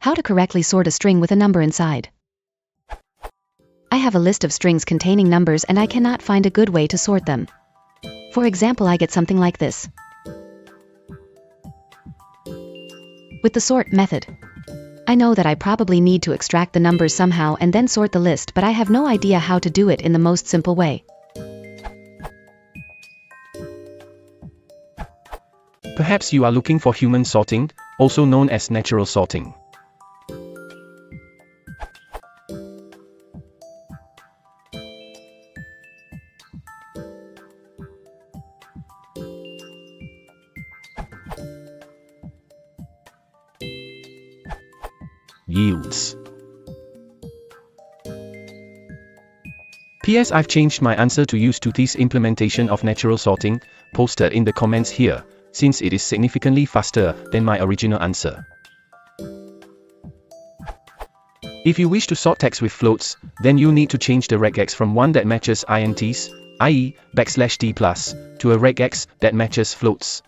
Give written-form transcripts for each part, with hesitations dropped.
How to correctly sort a string with a number inside. I have a list of strings containing numbers and I cannot find a good way to sort them. For example, I get something like this. With the sort method, I know that I probably need to extract the numbers somehow and then sort the list, but I have no idea how to do it in the most simple way. Perhaps you are looking for human sorting, also known as natural sorting. Yields. PS, I've changed my answer to use Tuthi's implementation of natural sorting, posted in the comments here, since it is significantly faster than my original answer. If you wish to sort text with floats, then you need to change the regex from one that matches ints, i.e. \t+, to a regex that matches floats.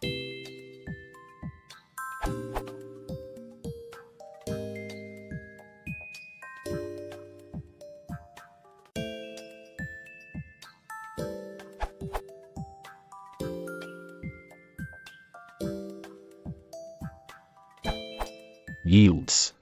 Yields.